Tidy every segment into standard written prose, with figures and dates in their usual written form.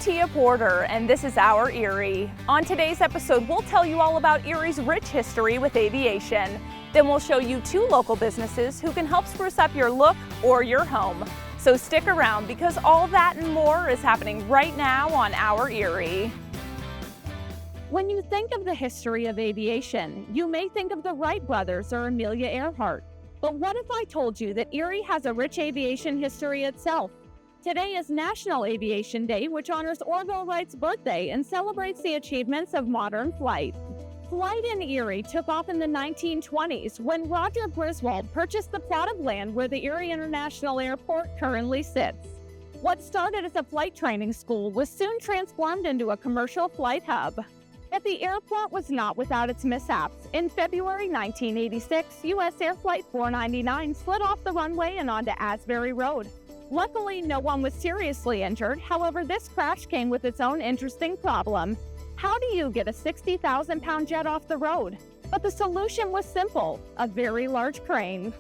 Tia Porter, and this is Our Erie. On today's episode, we'll tell you all about Erie's rich history with aviation. Then we'll show you two local businesses who can help spruce up your look or your home. So stick around because all that and more is happening right now on Our Erie. When you think of the history of aviation, you may think of the Wright brothers or Amelia Earhart. But what if I told you that Erie has a rich aviation history itself? Today is National Aviation Day, which honors Orville Wright's birthday and celebrates the achievements of modern flight. Flight in Erie took off in the 1920s when Roger Griswold purchased the plot of land where the Erie International Airport currently sits. What started as a flight training school was soon transformed into a commercial flight hub. Yet the airport was not without its mishaps. In February 1986, U.S. Air Flight 499 slid off the runway and onto Asbury Road. Luckily, no one was seriously injured. However, this crash came with its own interesting problem. How do you get a 60,000-pound jet off the road? But the solution was simple: a very large crane.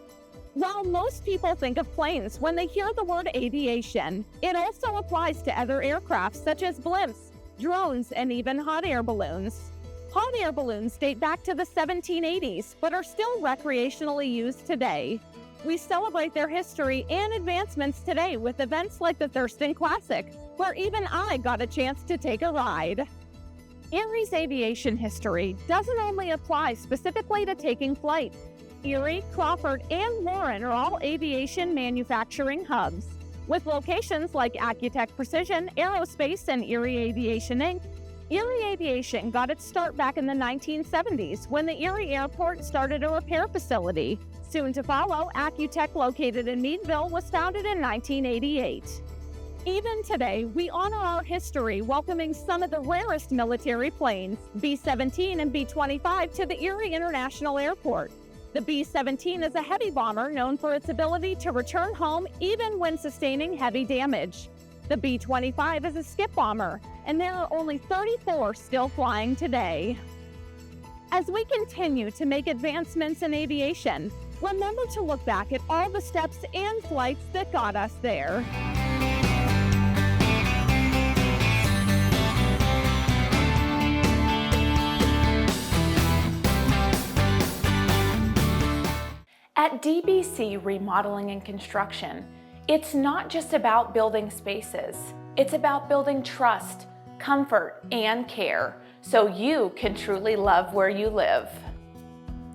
While most people think of planes when they hear the word aviation, it also applies to other aircraft such as blimps, drones, and even hot air balloons. Hot air balloons date back to the 1780s, but are still recreationally used today. We celebrate their history and advancements today with events like the Thurston Classic, where even I got a chance to take a ride. Erie's aviation history doesn't only apply specifically to taking flight. Erie, Crawford, and Warren are all aviation manufacturing hubs. With locations like Kytchak Precision, Aerospace, and Erie Aviation Inc., Erie Aviation got its start back in the 1970s when the Erie Airport started a repair facility. Soon to follow, Kytchak, located in Meadville, was founded in 1988. Even today, we honor our history welcoming some of the rarest military planes, B-17 and B-25, to the Erie International Airport. The B-17 is a heavy bomber known for its ability to return home even when sustaining heavy damage. The B-25 is a skip bomber, and there are only 34 still flying today. As we continue to make advancements in aviation, remember to look back at all the steps and flights that got us there. At DBC Remodeling and Construction, it's not just about building spaces. It's about building trust, comfort, and care, so you can truly love where you live.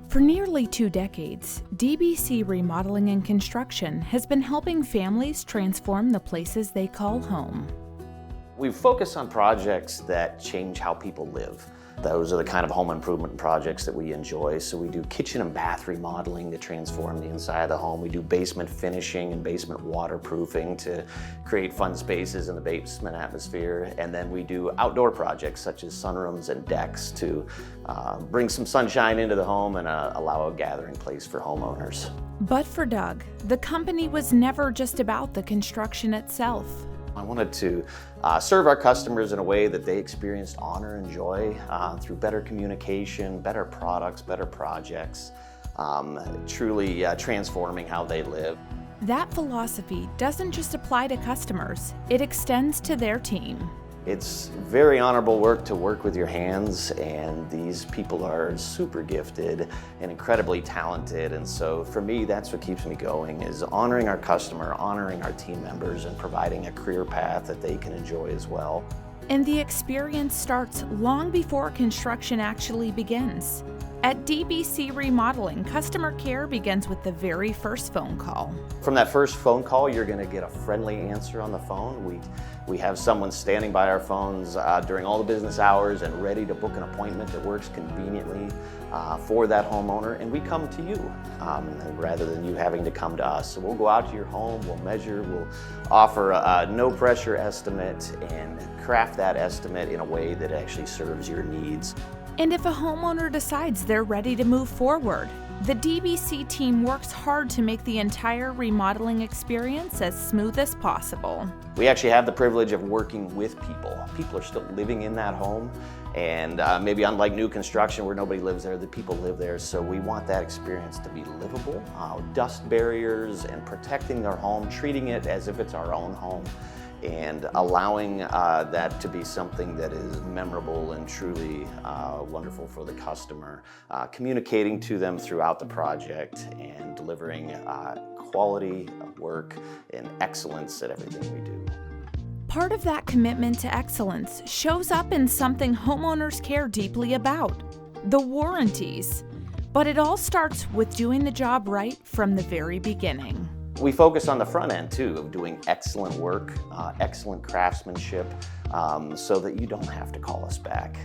For nearly 2 decades, DBC Remodeling and Construction has been helping families transform the places they call home. We focus on projects that change how people live. Those are the kind of home improvement projects that we enjoy. So we do kitchen and bath remodeling to transform the inside of the home. We do basement finishing and basement waterproofing to create fun spaces in the basement atmosphere. And then we do outdoor projects such as sunrooms and decks to bring some sunshine into the home and allow a gathering place for homeowners. But for Doug, the company was never just about the construction itself. I wanted to serve our customers in a way that they experienced honor and joy through better communication, better products, better projects, truly transforming how they live. That philosophy doesn't just apply to customers, it extends to their team. It's very honorable work to work with your hands, and these people are super gifted and incredibly talented. And so for me, that's what keeps me going, is honoring our customer, honoring our team members, and providing a career path that they can enjoy as well. And the experience starts long before construction actually begins. At DBC Remodeling, customer care begins with the very first phone call. From that first phone call, you're going to get a friendly answer on the phone. We have someone standing by our phones during all the business hours and ready to book an appointment that works conveniently for that homeowner, and we come to you rather than you having to come to us. So we'll go out to your home, we'll measure, we'll offer a no-pressure estimate and craft that estimate in a way that actually serves your needs. And if a homeowner decides they're ready to move forward, the DBC team works hard to make the entire remodeling experience as smooth as possible. We actually have the privilege of working with people. People are still living in that home, and maybe unlike new construction where nobody lives there, the people live there, so we want that experience to be livable. Dust barriers and protecting their home, treating it as if it's our own home, and allowing that to be something that is memorable and truly wonderful for the customer, communicating to them throughout the project and delivering quality of work and excellence at everything we do. Part of that commitment to excellence shows up in something homeowners care deeply about: the warranties. But it all starts with doing the job right from the very beginning. We focus on the front end too, of doing excellent work, excellent craftsmanship, so that you don't have to call us back.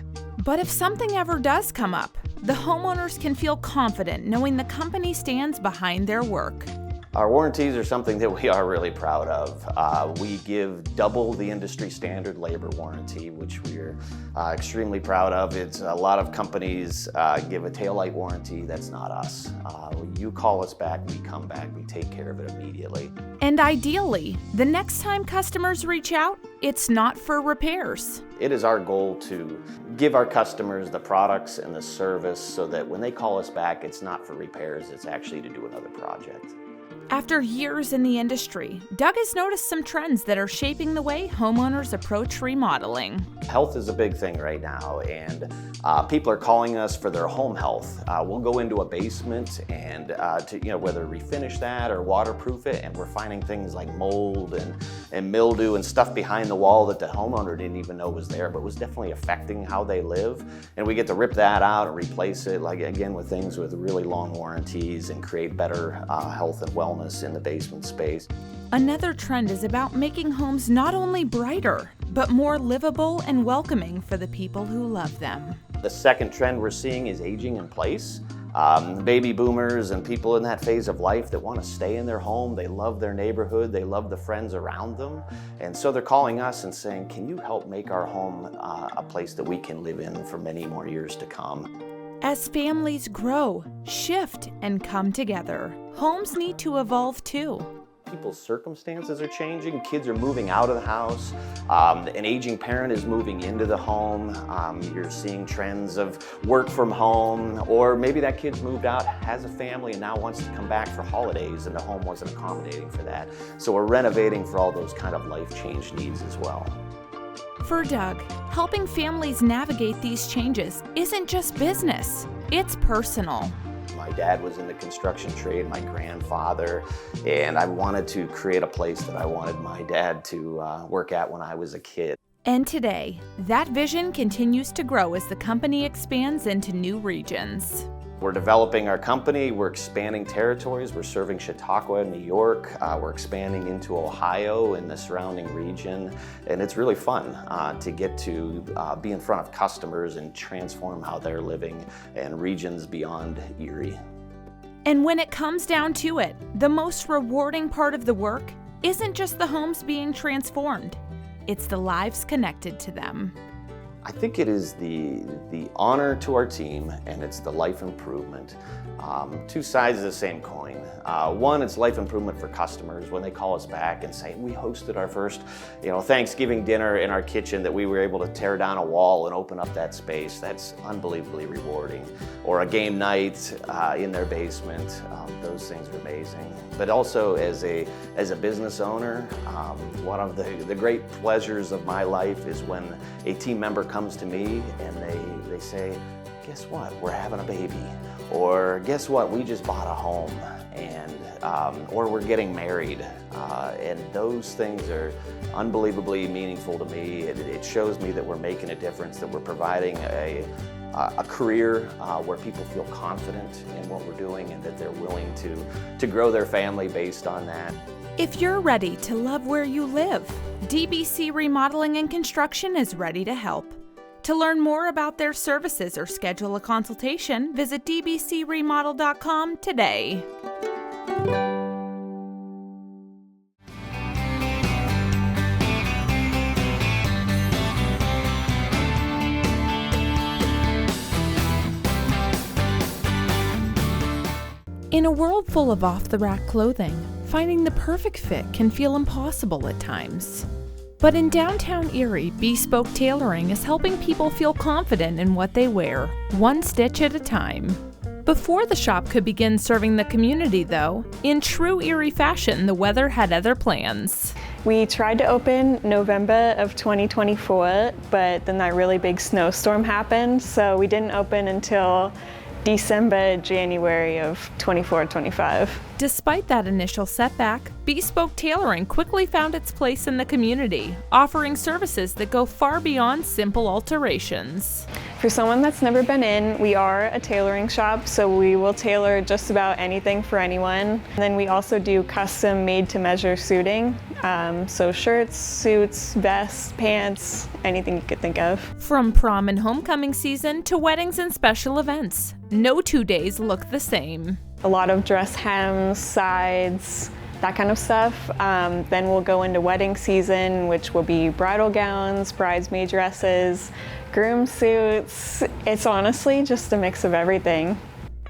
But if something ever does come up, the homeowners can feel confident knowing the company stands behind their work. Our warranties are something that we are really proud of. We give double the industry standard labor warranty, which we're extremely proud of. It's a lot of companies give a taillight warranty. That's not us. You call us back, we come back, we take care of it immediately. And ideally, the next time customers reach out, it's not for repairs. It is our goal to give our customers the products and the service so that when they call us back, it's not for repairs, it's actually to do another project. After years in the industry, Doug has noticed some trends that are shaping the way homeowners approach remodeling. Health is a big thing right now, and people are calling us for their home health. We'll go into a basement and whether refinish that or waterproof it, and we're finding things like mold and mildew and stuff behind the wall that the homeowner didn't even know was there, but was definitely affecting how they live. And we get to rip that out and replace it, like again, with things with really long warranties and create better health and wellness in the basement space. Another trend is about making homes not only brighter, but more livable and welcoming for the people who love them. The second trend we're seeing is aging in place. Baby boomers and people in that phase of life that want to stay in their home, they love their neighborhood, they love the friends around them. And so they're calling us and saying, can you help make our home a place that we can live in for many more years to come? As families grow, shift, and come together, homes need to evolve too. People's circumstances are changing. Kids are moving out of the house. An aging parent is moving into the home. You're seeing trends of work from home, or maybe that kid's moved out, has a family, and now wants to come back for holidays, and the home wasn't accommodating for that. So we're renovating for all those kind of life change needs as well. For Doug, helping families navigate these changes isn't just business, it's personal. My dad was in the construction trade, my grandfather, and I wanted to create a place that I wanted my dad to work at when I was a kid. And today, that vision continues to grow as the company expands into new regions. We're developing our company, we're expanding territories, we're serving Chautauqua, New York, we're expanding into Ohio and the surrounding region, and it's really fun to get to be in front of customers and transform how they're living in regions beyond Erie. And when it comes down to it, the most rewarding part of the work isn't just the homes being transformed, it's the lives connected to them. I think it is the honor to our team, and it's the life improvement. Two sides of the same coin. One, it's life improvement for customers when they call us back and say, we hosted our first Thanksgiving dinner in our kitchen, that we were able to tear down a wall and open up that space. That's unbelievably rewarding. Or a game night in their basement. Those things are amazing. But also as a business owner, one of the great pleasures of my life is when a team member comes to me and they say, guess what, we're having a baby. Or guess what, we just bought a home, and or we're getting married. And those things are unbelievably meaningful to me. It shows me that we're making a difference, that we're providing a career where people feel confident in what we're doing, and that they're willing to grow their family based on that. If you're ready to love where you live, DBC Remodeling and Construction is ready to help. To learn more about their services or schedule a consultation, visit dbcremodel.com today. In a world full of off-the-rack clothing, finding the perfect fit can feel impossible at times. But in downtown Erie, Bespoke Tailoring is helping people feel confident in what they wear, one stitch at a time. Before the shop could begin serving the community, though, in true Erie fashion, the weather had other plans. We tried to open November of 2024, but then that really big snowstorm happened, so we didn't open until December, January of 24-25. Despite that initial setback, Bespoke Tailoring quickly found its place in the community, offering services that go far beyond simple alterations. For someone that's never been in, we are a tailoring shop, so we will tailor just about anything for anyone. And then we also do custom made-to-measure suiting, so shirts, suits, vests, pants, anything you could think of. From prom and homecoming season to weddings and special events, no 2 days look the same. A lot of dress hems, sides, that kind of stuff. Then we'll go into wedding season, which will be bridal gowns, bridesmaid dresses, groom suits. It's honestly just a mix of everything.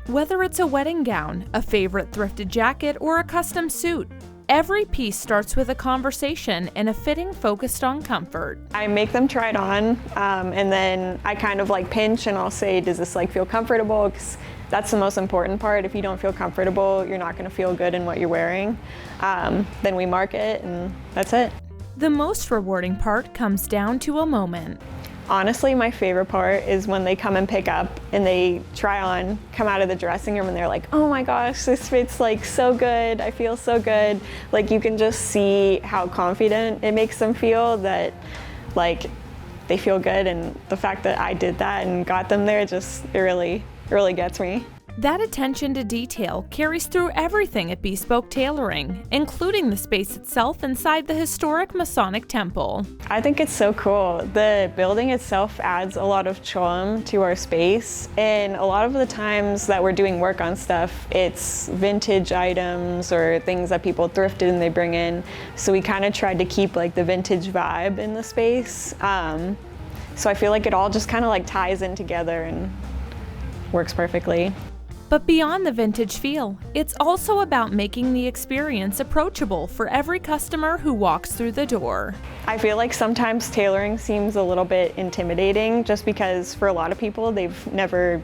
Whether it's a wedding gown, a favorite thrifted jacket, or a custom suit, every piece starts with a conversation and a fitting focused on comfort. I make them try it on, and then I kind of like pinch and I'll say, does this like feel comfortable? 'Cause that's the most important part. If you don't feel comfortable, you're not gonna feel good in what you're wearing. Then we mark it and that's it. The most rewarding part comes down to a moment. Honestly, my favorite part is when they come and pick up and they try on, come out of the dressing room and they're like, oh my gosh, this fits like so good, I feel so good. Like you can just see how confident it makes them feel, that like they feel good, and the fact that I did that and got them there, it really gets me. That attention to detail carries through everything at Bespoke Tailoring, including the space itself inside the historic Masonic Temple. I think it's so cool. The building itself adds a lot of charm to our space, and a lot of the times that we're doing work on stuff, it's vintage items or things that people thrifted and they bring in. So we kind of tried to keep like the vintage vibe in the space. So I feel like it all just kind of like ties in together and works perfectly. But beyond the vintage feel, it's also about making the experience approachable for every customer who walks through the door. I feel like sometimes tailoring seems a little bit intimidating, just because for a lot of people, they've never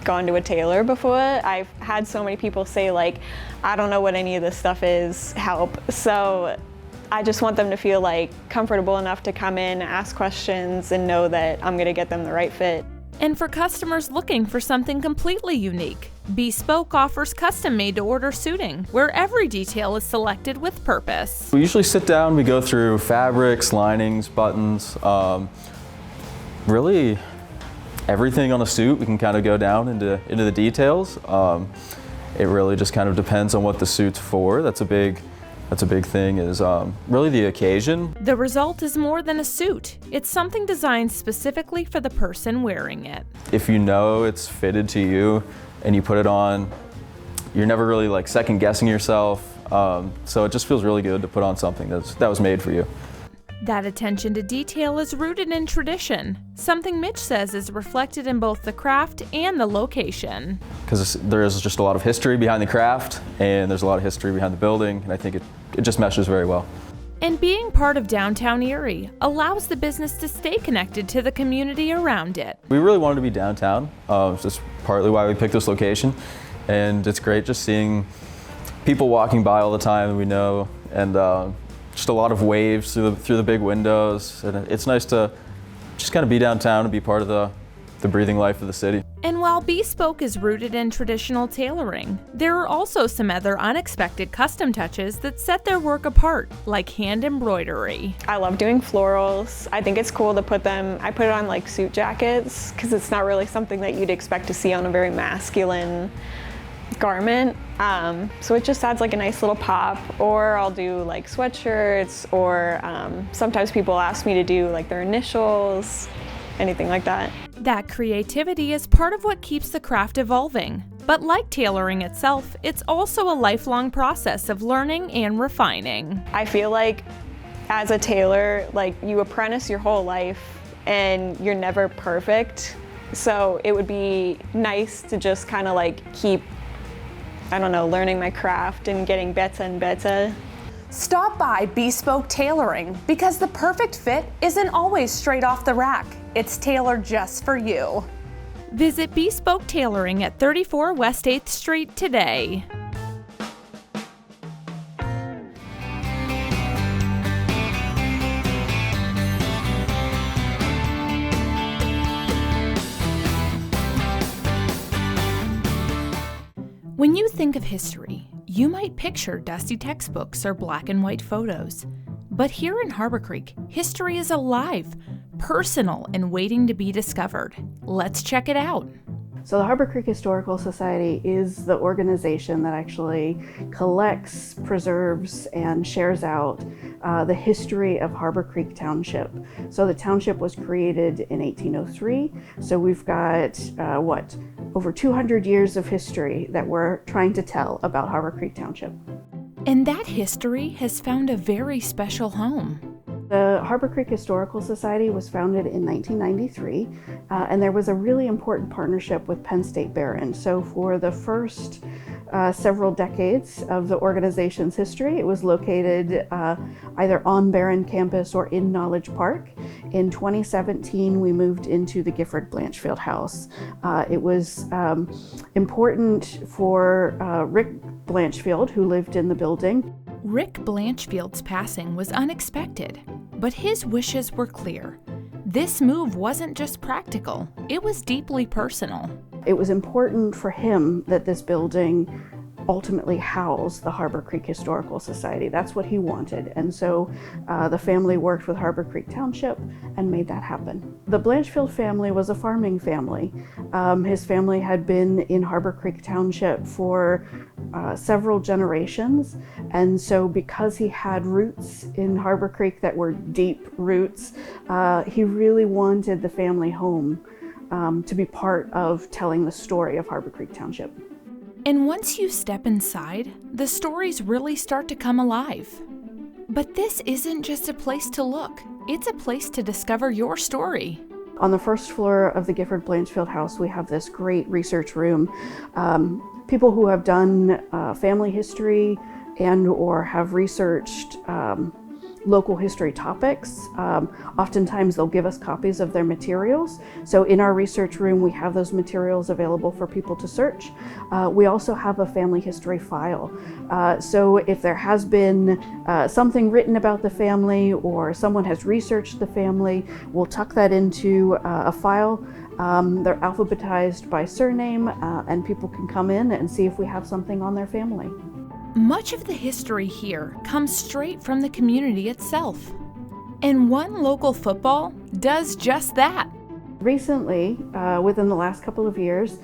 gone to a tailor before. I've had so many people say like, I don't know what any of this stuff is, help. So I just want them to feel like comfortable enough to come in, ask questions, and know that I'm gonna get them the right fit. And for customers looking for something completely unique, Bespoke offers custom made-to-order suiting, where every detail is selected with purpose. We usually sit down, we go through fabrics, linings, buttons, really everything on a suit. We can kind of go down into the details. It really just kind of depends on what the suit's for. That's a big thing, is really the occasion. The result is more than a suit. It's something designed specifically for the person wearing it. If you know it's fitted to you and you put it on, you're never really like second guessing yourself. So it just feels really good to put on something that was made for you. That attention to detail is rooted in tradition, something Mitch says is reflected in both the craft and the location. Because there is just a lot of history behind the craft, and there's a lot of history behind the building, and I think it just meshes very well. And being part of downtown Erie allows the business to stay connected to the community around it. We really wanted to be downtown. It's just partly why we picked this location, and it's great just seeing people walking by all the time that we know, and just a lot of waves through the big windows, and it's nice to just kind of be downtown and be part of the breathing life of the city. And while Bespoke is rooted in traditional tailoring, there are also some other unexpected custom touches that set their work apart, like hand embroidery. I love doing florals. I think it's cool to put them, I put it on like suit jackets, because it's not really something that you'd expect to see on a very masculine garment. So it just adds like a nice little pop. Or I'll do like sweatshirts, or sometimes people ask me to do like their initials, anything like that. That creativity is part of what keeps the craft evolving. But like tailoring itself, it's also a lifelong process of learning and refining. I feel like as a tailor, like you apprentice your whole life and you're never perfect. So it would be nice to just kind of like keep, I don't know, learning my craft and getting better and better. Stop by Bespoke Tailoring, because the perfect fit isn't always straight off the rack. It's tailored just for you. Visit Bespoke Tailoring at 34 West 8th Street today. When you think of history, you might picture dusty textbooks or black and white photos. But here in Harborcreek, history is alive, personal, and waiting to be discovered. Let's check it out. So the Harborcreek Historical Society is the organization that actually collects, preserves, and shares out the history of Harborcreek Township. So the township was created in 1803. So we've got, over 200 years of history that we're trying to tell about Harborcreek Township. And that history has found a very special home. The Harborcreek Historical Society was founded in 1993, and there was a really important partnership with Penn State Barron. So for the first several decades of the organization's history, it was located either on Barron campus or in Knowledge Park. In 2017, we moved into the Gifford Blanchfield House. It was important for Rick Blanchfield, who lived in the building. Rick Blanchfield's passing was unexpected, but his wishes were clear. This move wasn't just practical, it was deeply personal. It was important for him that this building ultimately house the Harborcreek Historical Society. That's what he wanted. And so the family worked with Harborcreek Township and made that happen. The Blanchfield family was a farming family. His family had been in Harborcreek Township for several generations. And so because he had roots in Harborcreek that were deep roots, he really wanted the family home to be part of telling the story of Harborcreek Township. And once you step inside, the stories really start to come alive. But this isn't just a place to look, it's a place to discover your story. On the first floor of the Gifford Blanchfield House, we have this great research room. People who have done family history and or have researched local history topics. Oftentimes they'll give us copies of their materials. So in our research room, we have those materials available for people to search. We also have a family history file. So if there has been something written about the family or someone has researched the family, we'll tuck that into a file. They're alphabetized by surname, and people can come in and see if we have something on their family. Much of the history here comes straight from the community itself. And one local football does just that. Recently, within the last couple of years,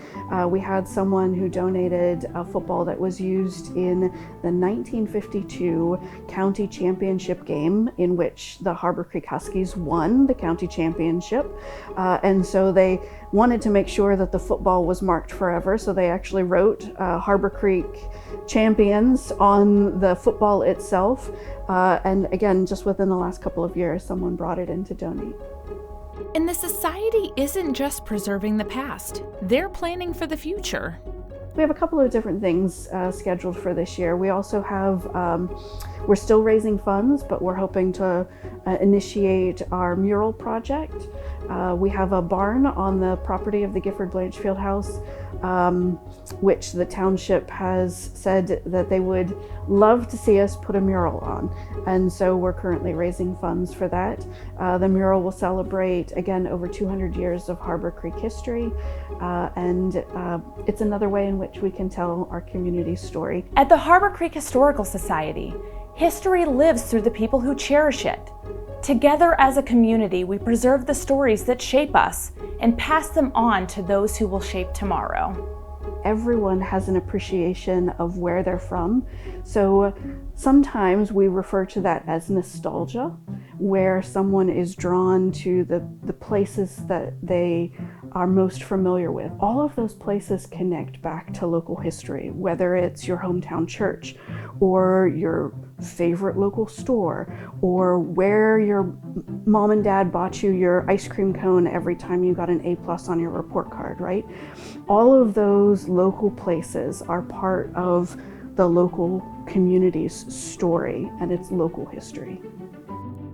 we had someone who donated a football that was used in the 1952 county championship game in which the Harborcreek Huskies won the county championship. And so they wanted to make sure that the football was marked forever, so they actually wrote Harborcreek champions on the football itself. And again, just within the last couple of years, someone brought it in to donate. And the society isn't just preserving the past, they're planning for the future. We have a couple of different things scheduled for this year. We also have, we're still raising funds, but we're hoping to initiate our mural project. We have a barn on the property of the Gifford Blanchfield House, which the township has said that they would love to see us put a mural on. And so we're currently raising funds for that. The mural will celebrate, again, over 200 years of Harborcreek history. And it's another way in which we can tell our community's story. At the Harborcreek Historical Society, history lives through the people who cherish it. Together as a community, we preserve the stories that shape us and pass them on to those who will shape tomorrow. Everyone has an appreciation of where they're from. So sometimes we refer to that as nostalgia, where someone is drawn to the places that they are most familiar with. All of those places connect back to local history, whether it's your hometown church or your favorite local store, or where your mom and dad bought you your ice cream cone every time you got an A+ on your report card, right? All of those local places are part of the local community's story and its local history.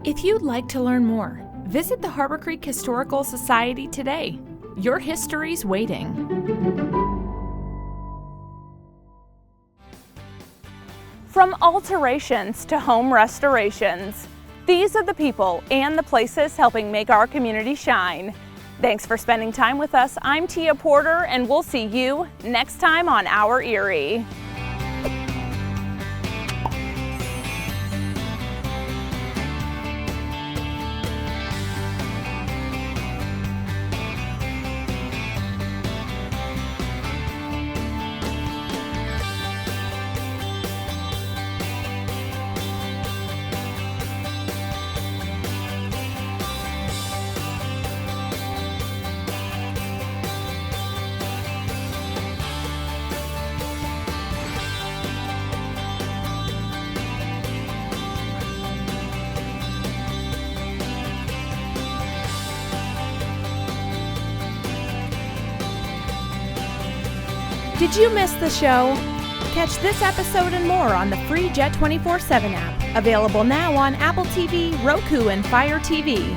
If you'd like to learn more, visit the Harborcreek Historical Society today. Your history's waiting. From alterations to home restorations, these are the people and the places helping make our community shine. Thanks for spending time with us. I'm Tia Porter, and we'll see you next time on Our Erie. Did you miss the show? Catch this episode and more on the free Jet 24/7 app, available now on Apple TV, Roku, and Fire TV.